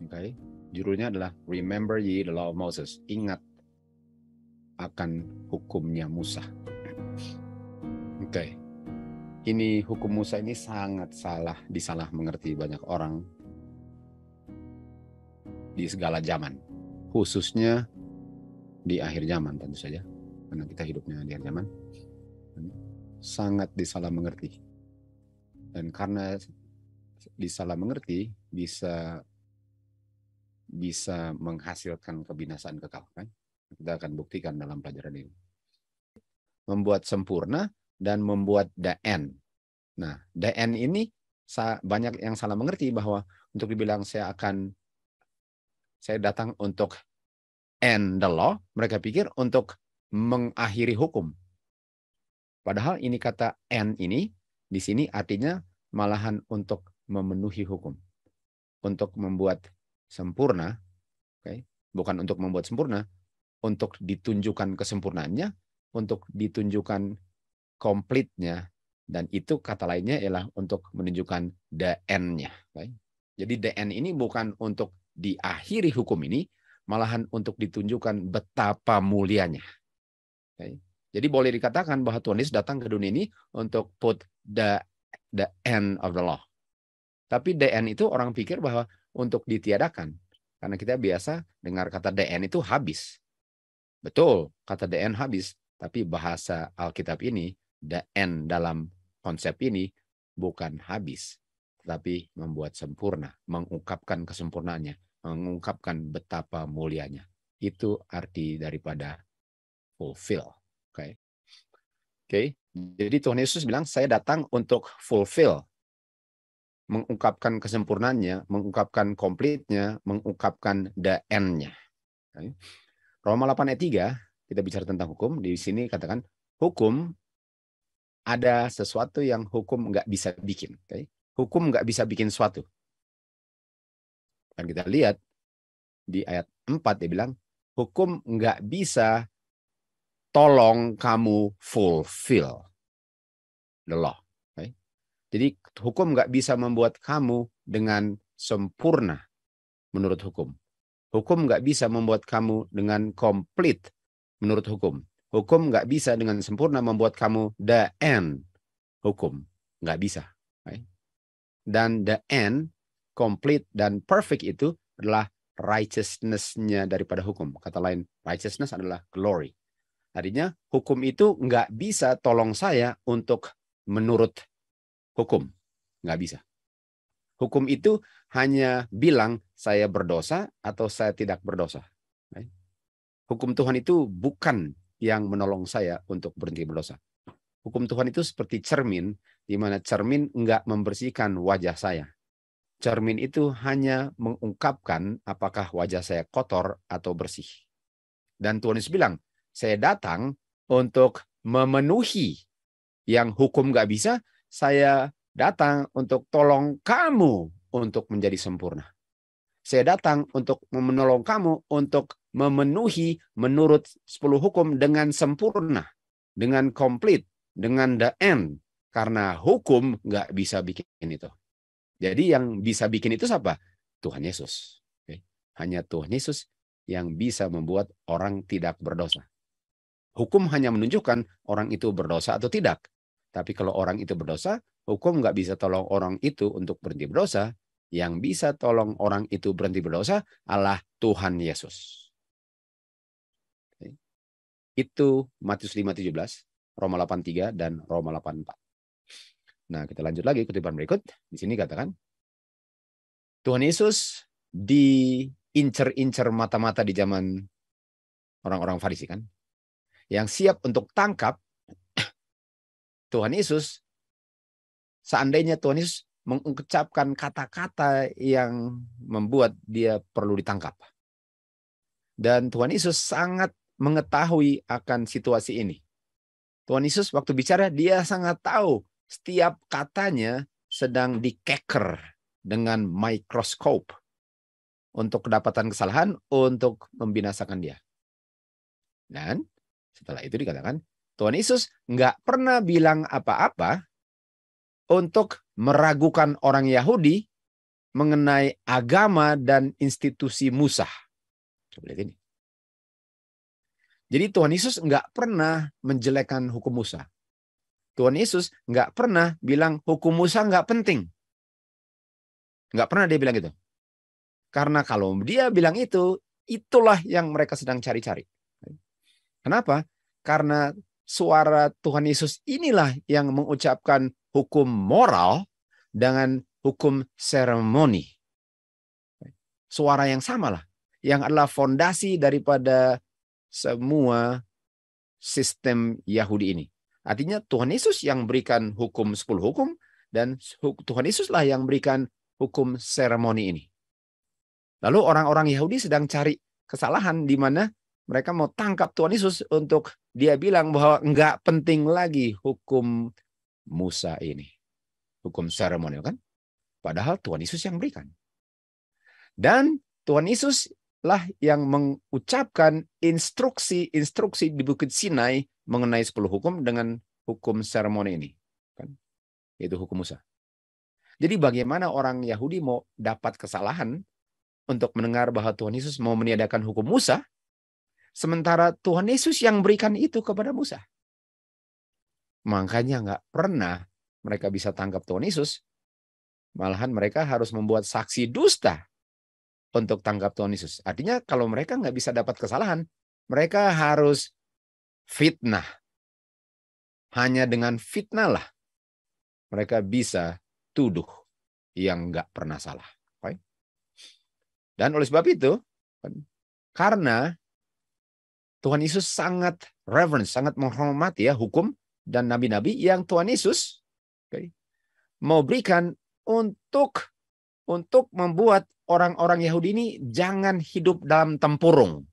Okay. Judulnya adalah Remember Ye the Law of Moses. Ingat akan hukumnya Musa. Oke. Ini hukum Musa ini sangat disalah mengerti banyak orang di segala zaman. Khususnya di akhir zaman tentu saja. Karena kita hidupnya di akhir zaman. Sangat disalah mengerti. Dan karena disalah mengerti bisa menghasilkan kebinasaan kekal. Kan? Kita akan buktikan dalam pelajaran ini. Membuat sempurna dan membuat the-end. Nah, the-end ini banyak yang salah mengerti bahwa untuk dibilang saya datang untuk end the law, mereka pikir untuk mengakhiri hukum. Padahal ini kata end ini di sini artinya malahan untuk memenuhi hukum. Untuk membuat sempurna, okay? Bukan untuk membuat sempurna, untuk ditunjukkan kesempurnaannya, untuk ditunjukkan komplitnya, dan itu kata lainnya ialah untuk menunjukkan the end-nya. Okay? Jadi the end ini bukan untuk diakhiri hukum ini, malahan untuk ditunjukkan betapa mulianya. Okay? Jadi boleh dikatakan bahwa Tuhan Yesus datang ke dunia ini untuk put the end of the law. Tapi the end itu orang pikir bahwa untuk ditiadakan. Karena kita biasa dengar kata the end itu habis. Betul, kata the end habis. Tapi bahasa Alkitab ini, the end dalam konsep ini bukan habis. Tapi membuat sempurna, mengungkapkan kesempurnaannya, mengungkapkan betapa mulianya. Itu arti daripada fulfill. Oke. Jadi Tuhan Yesus bilang, saya datang untuk fulfill. Mengungkapkan kesempurnaannya, mengungkapkan komplitnya, mengungkapkan the end-nya. Okay. Roma 8 ayat 3, kita bicara tentang hukum. Di sini katakan, hukum ada sesuatu yang hukum nggak bisa bikin. Okay. Hukum nggak bisa bikin sesuatu. Dan kita lihat di ayat 4, dia bilang, hukum nggak bisa tolong kamu fulfill the law. Okay. Jadi hukum nggak bisa membuat kamu dengan sempurna menurut hukum. Hukum nggak bisa membuat kamu dengan komplit menurut hukum. Hukum nggak bisa dengan sempurna membuat kamu the end hukum. Nggak bisa. Okay. Dan the end, complete dan perfect itu adalah righteousness-nya daripada hukum. Kata lain, righteousness adalah glory. Artinya hukum itu nggak bisa tolong saya untuk menurut hukum. Nggak bisa. Hukum itu hanya bilang saya berdosa atau saya tidak berdosa. Hukum Tuhan itu bukan yang menolong saya untuk berhenti berdosa. Hukum Tuhan itu seperti cermin, di mana cermin nggak membersihkan wajah saya. Cermin itu hanya mengungkapkan apakah wajah saya kotor atau bersih. Dan Tuhan Yesus bilang, saya datang untuk memenuhi yang hukum nggak bisa, saya datang untuk tolong kamu untuk menjadi sempurna. Saya datang untuk menolong kamu untuk memenuhi menurut 10 hukum dengan sempurna, dengan komplit, dengan the end. Karena hukum nggak bisa bikin itu. Jadi yang bisa bikin itu siapa? Tuhan Yesus. Hanya Tuhan Yesus yang bisa membuat orang tidak berdosa. Hukum hanya menunjukkan orang itu berdosa atau tidak. Tapi kalau orang itu berdosa, hukum nggak bisa tolong orang itu untuk berhenti berdosa. Yang bisa tolong orang itu berhenti berdosa adalah Tuhan Yesus. Itu Matius 5:17, Roma 8:3, dan Roma 8:4. Nah, kita lanjut lagi kutipan berikut. Di sini katakan, Tuhan Yesus diincer-incer mata-mata di zaman orang-orang Farisi kan. Yang siap untuk tangkap Tuhan Yesus, seandainya Tuhan Yesus mengucapkan kata-kata yang membuat dia perlu ditangkap. Dan Tuhan Yesus sangat mengetahui akan situasi ini. Tuhan Yesus waktu bicara, dia sangat tahu setiap katanya sedang dikeker dengan mikroskop untuk kedapatan kesalahan, untuk membinasakan dia. Dan setelah itu dikatakan, Tuhan Yesus nggak pernah bilang apa-apa untuk meragukan orang Yahudi mengenai agama dan institusi Musa. Coba lihat ini. Jadi Tuhan Yesus nggak pernah menjelekkan hukum Musa. Tuhan Yesus nggak pernah bilang hukum Musa nggak penting. Nggak pernah dia bilang gitu. Karena kalau dia bilang itu, itulah yang mereka sedang cari-cari. Kenapa? Karena suara Tuhan Yesus inilah yang mengucapkan hukum moral dengan hukum seremoni. Suara yang samalah, yang adalah fondasi daripada semua sistem Yahudi ini. Artinya Tuhan Yesus yang berikan hukum 10 hukum, dan Tuhan Yesuslah yang berikan hukum seremoni ini. Lalu orang-orang Yahudi sedang cari kesalahan di mana mereka mau tangkap Tuhan Yesus untuk dia bilang bahwa enggak penting lagi hukum Musa ini. Hukum seremonial kan? Padahal Tuhan Yesus yang berikan. Dan Tuhan Yesus lah yang mengucapkan instruksi-instruksi di Bukit Sinai mengenai 10 hukum dengan hukum seremoni ini. Kan? Itu hukum Musa. Jadi bagaimana orang Yahudi mau dapat kesalahan untuk mendengar bahwa Tuhan Yesus mau meniadakan hukum Musa, sementara Tuhan Yesus yang berikan itu kepada Musa. Makanya nggak pernah mereka bisa tangkap Tuhan Yesus. Malahan mereka harus membuat saksi dusta untuk tangkap Tuhan Yesus. Artinya kalau mereka nggak bisa dapat kesalahan, mereka harus fitnah. Hanya dengan fitnah lah mereka bisa tuduh yang nggak pernah salah. Dan oleh sebab itu, karena Tuhan Yesus sangat reverence, sangat menghormati ya hukum dan nabi-nabi yang Tuhan Yesus mau berikan untuk membuat orang-orang Yahudi ini jangan hidup dalam tempurung.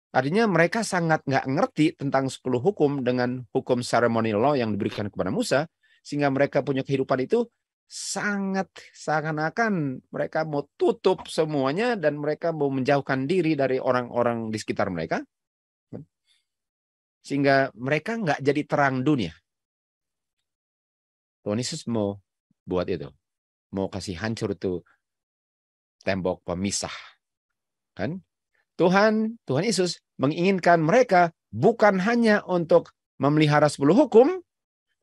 Artinya mereka sangat nggak ngerti tentang 10 hukum dengan hukum ceremonial law yang diberikan kepada Musa, sehingga mereka punya kehidupan itu sangat seakan-akan mereka mau tutup semuanya dan mereka mau menjauhkan diri dari orang-orang di sekitar mereka. Sehingga mereka nggak jadi terang dunia. Tuhan Yesus mau buat itu. Mau kasih hancur itu tembok pemisah. Kan? Tuhan Yesus menginginkan mereka bukan hanya untuk memelihara 10 hukum,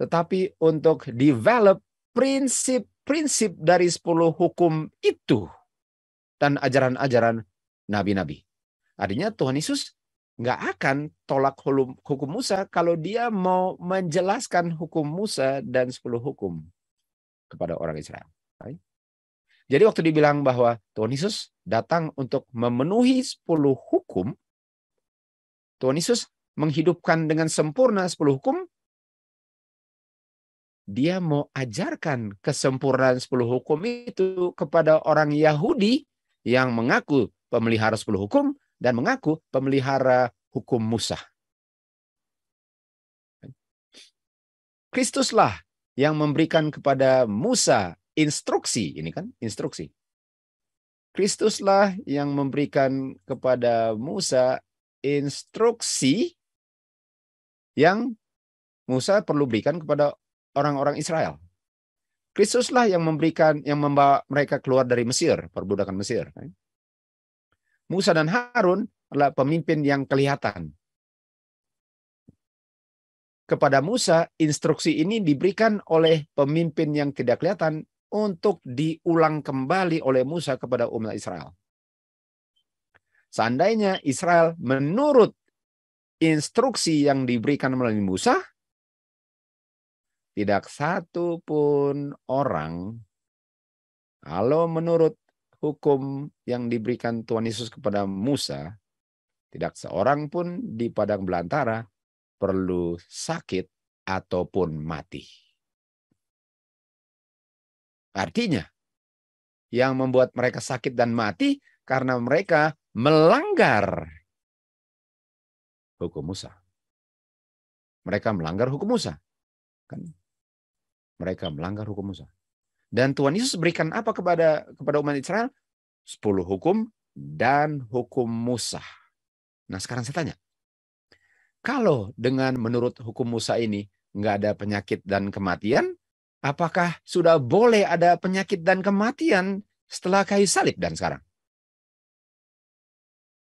tetapi untuk develop prinsip-prinsip dari 10 hukum itu dan ajaran-ajaran nabi-nabi. Artinya Tuhan Yesus nggak akan tolak hukum Musa kalau dia mau menjelaskan hukum Musa dan 10 hukum kepada orang Israel. Jadi waktu dibilang bahwa Tuhan Yesus datang untuk memenuhi 10 hukum, Tuhan Yesus menghidupkan dengan sempurna 10 hukum, dia mau ajarkan kesempurnaan 10 hukum itu kepada orang Yahudi yang mengaku pemelihara 10 hukum dan mengaku pemelihara hukum Musa. Kristuslah yang memberikan kepada Musa instruksi, ini kan instruksi. Kristuslah yang memberikan kepada Musa instruksi yang Musa perlu berikan kepada orang-orang Israel. Kristuslah yang membawa mereka keluar dari Mesir, perbudakan Mesir. Musa dan Harun adalah pemimpin yang kelihatan. Kepada Musa, instruksi ini diberikan oleh pemimpin yang tidak kelihatan untuk diulang kembali oleh Musa kepada umat Israel. Seandainya Israel menurut instruksi yang diberikan melalui Musa, tidak satu pun orang, kalau menurut hukum yang diberikan Tuhan Yesus kepada Musa, tidak seorang pun di padang belantara perlu sakit ataupun mati. Artinya, yang membuat mereka sakit dan mati karena mereka melanggar hukum Musa. Mereka melanggar hukum Musa. Kan? Mereka melanggar hukum Musa. Dan Tuhan Yesus berikan apa kepada umat Israel? 10 hukum dan hukum Musa. Nah sekarang saya tanya, kalau dengan menurut hukum Musa ini nggak ada penyakit dan kematian, Apakah sudah boleh ada penyakit dan kematian setelah kayu salib dan sekarang?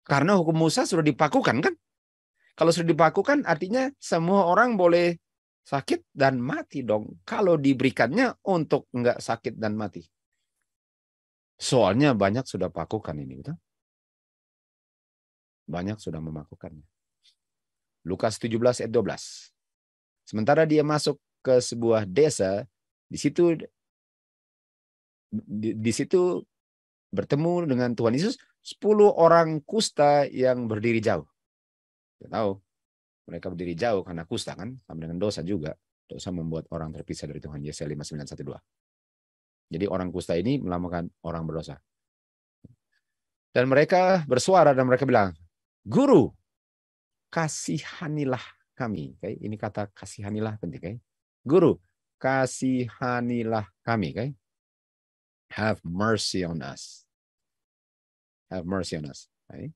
Karena hukum Musa sudah dipakukan kan? Kalau sudah dipakukan artinya semua orang boleh sakit dan mati dong. Kalau diberikannya untuk enggak sakit dan mati. Soalnya banyak sudah pakukan ini, betul? Banyak sudah memakukannya. Lukas 17 ayat 12. Sementara dia masuk ke sebuah desa, di situ bertemu dengan Tuhan Yesus 10 orang kusta yang berdiri jauh. Kita tahu mereka berdiri jauh karena kusta kan, sama dengan dosa juga. Dosa membuat orang terpisah dari Tuhan. Yesaya 59:1-2. Jadi orang kusta ini melambangkan orang berdosa. Dan mereka bersuara dan mereka bilang, "Guru, kasihanilah kami." Okay? Ini kata kasihanilah penting. Okay? Guru, kasihanilah kami. Okay? Have mercy on us. Have mercy on us. Okay?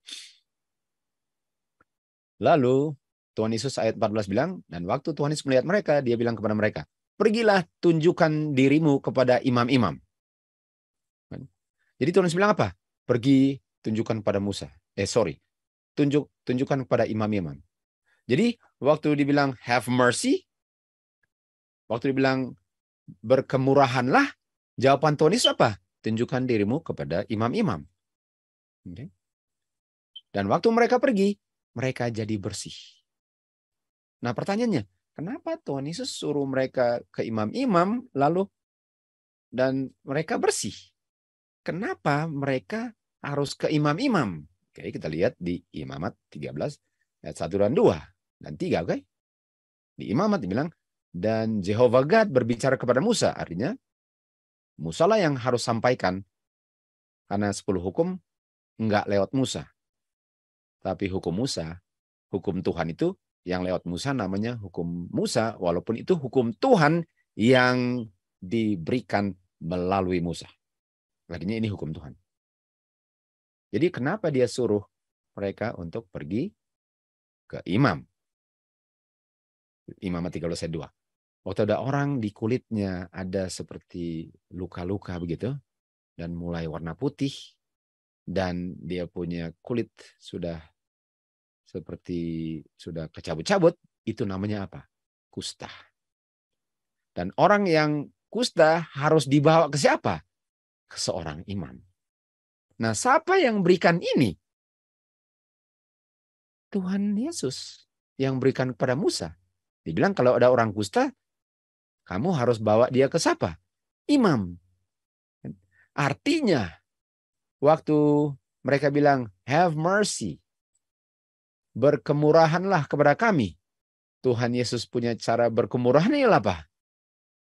Lalu Tuhan Yesus ayat 14 bilang, dan waktu Tuhan Yesus melihat mereka, dia bilang kepada mereka, "Pergilah tunjukkan dirimu kepada imam-imam." Jadi Tuhan Yesus bilang apa? Pergi tunjukkan kepada Musa. Tunjukkan kepada imam-imam. Jadi waktu dibilang have mercy, waktu dibilang berkemurahanlah, jawaban Tuhan Yesus apa? Tunjukkan dirimu kepada imam-imam. Okay. Dan waktu mereka pergi, mereka jadi bersih. Nah pertanyaannya, kenapa Tuhan Yesus suruh mereka ke imam-imam lalu dan mereka bersih? Kenapa mereka harus ke imam-imam? Oke, kita lihat di Imamat 13 ayat 1 dan 2 dan 3, oke? Di Imamat dibilang, dan Jehovah God berbicara kepada Musa, artinya Musa lah yang harus sampaikan, karena 10 hukum enggak lewat Musa. Tapi hukum Musa, hukum Tuhan itu yang lewat Musa namanya hukum Musa, walaupun itu hukum Tuhan yang diberikan melalui Musa. Artinya ini hukum Tuhan. Jadi kenapa dia suruh mereka untuk pergi ke imam? Imamat 13 ayat 2. Waktu ada orang di kulitnya ada seperti luka-luka begitu, dan mulai warna putih, dan dia punya kulit sudah seperti sudah kecabut-cabut, itu namanya apa? Kusta. Dan orang yang kusta harus dibawa ke siapa? Ke seorang imam. Nah, siapa yang berikan ini? Tuhan Yesus yang berikan kepada Musa. Dibilang kalau ada orang kusta, kamu harus bawa dia ke siapa? Imam. Artinya, waktu mereka bilang, have mercy, berkemurahanlah kepada kami. Tuhan Yesus punya cara berkemurahan ialah apa?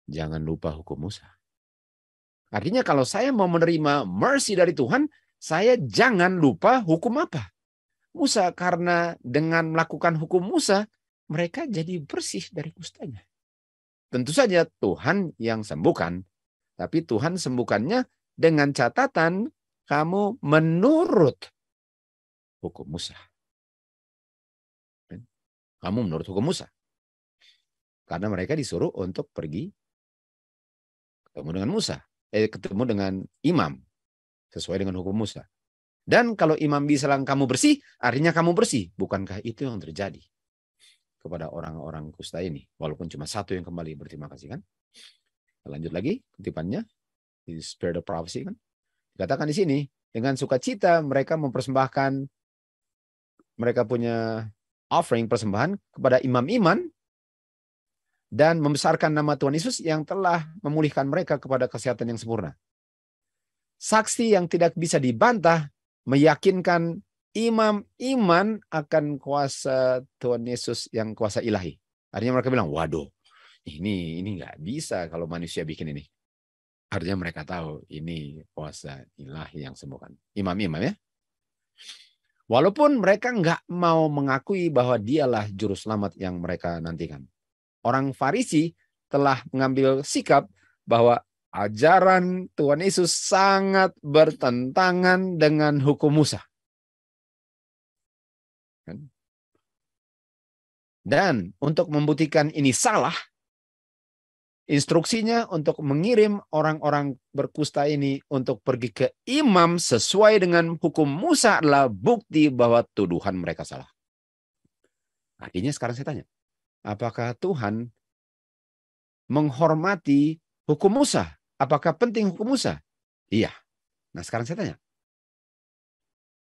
Jangan lupa hukum Musa. Artinya kalau saya mau menerima mercy dari Tuhan, saya jangan lupa hukum apa? Musa, karena dengan melakukan hukum Musa, mereka jadi bersih dari kustanya. Tentu saja Tuhan yang sembuhkan, tapi Tuhan sembuhkannya dengan catatan kamu menurut hukum Musa. Kamu menurut hukum Musa. Karena mereka disuruh untuk pergi ketemu dengan Musa. Ketemu dengan imam. Sesuai dengan hukum Musa. Dan kalau imam bilang kamu bersih, artinya kamu bersih. Bukankah itu yang terjadi kepada orang-orang kusta ini? Walaupun cuma satu yang kembali berterima kasih kan. Lanjut lagi kutipannya. Di Spirit of Prophecy kan. Dikatakan di sini, dengan sukacita mereka mempersembahkan, mereka punya offering persembahan kepada imam-imam dan membesarkan nama Tuhan Yesus yang telah memulihkan mereka kepada kesehatan yang sempurna. Saksi yang tidak bisa dibantah meyakinkan imam-imam akan kuasa Tuhan Yesus yang kuasa ilahi. Artinya mereka bilang, waduh, ini nggak bisa kalau manusia bikin ini. Artinya mereka tahu ini kuasa ilahi yang sembuhkan. Imam-imam ya. Walaupun mereka nggak mau mengakui bahwa dialah juru selamat yang mereka nantikan. Orang Farisi telah mengambil sikap bahwa ajaran Tuhan Yesus sangat bertentangan dengan hukum Musa. Dan untuk membuktikan ini salah, Instruksinya untuk mengirim orang-orang berkusta ini untuk pergi ke imam sesuai dengan hukum Musa adalah bukti bahwa tuduhan mereka salah. Artinya sekarang saya tanya, apakah Tuhan menghormati hukum Musa? Apakah penting hukum Musa? Iya. Nah sekarang saya tanya,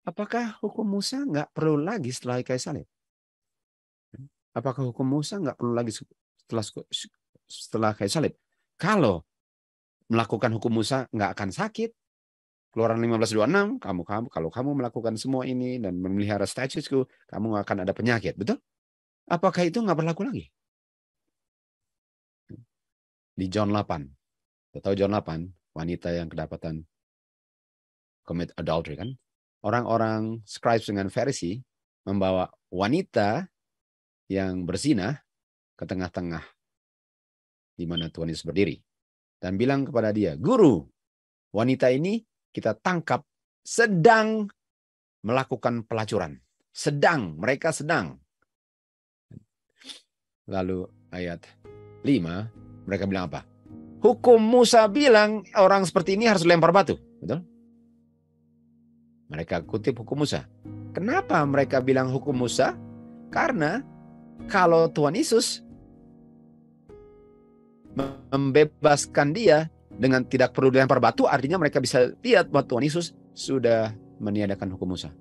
apakah hukum Musa nggak perlu lagi setelah kayu salib? Apakah hukum Musa nggak perlu lagi setelah kayu salib? Kalau melakukan hukum Musa nggak akan sakit. Keluaran 15:26, kalau kamu melakukan semua ini dan memelihara statutku, kamu akan ada penyakit. Betul? Apakah itu nggak berlaku lagi? Di John 8. Tahu John 8, wanita yang kedapatan commit adultery kan? Orang-orang scribes dengan Farisi membawa wanita yang berzina ke tengah-tengah di mana Tuhan Yesus berdiri dan bilang kepada dia, "Guru, wanita ini kita tangkap sedang melakukan pelacuran. Mereka sedang. Lalu ayat 5, mereka bilang apa? Hukum Musa bilang orang seperti ini harus lempar batu. Betul? Mereka kutip hukum Musa. Kenapa mereka bilang hukum Musa? Karena kalau Tuhan Yesus membebaskan dia dengan tidak perlu dilempar batu, artinya mereka bisa lihat bahwa Tuhan Yesus sudah meniadakan hukum Musa.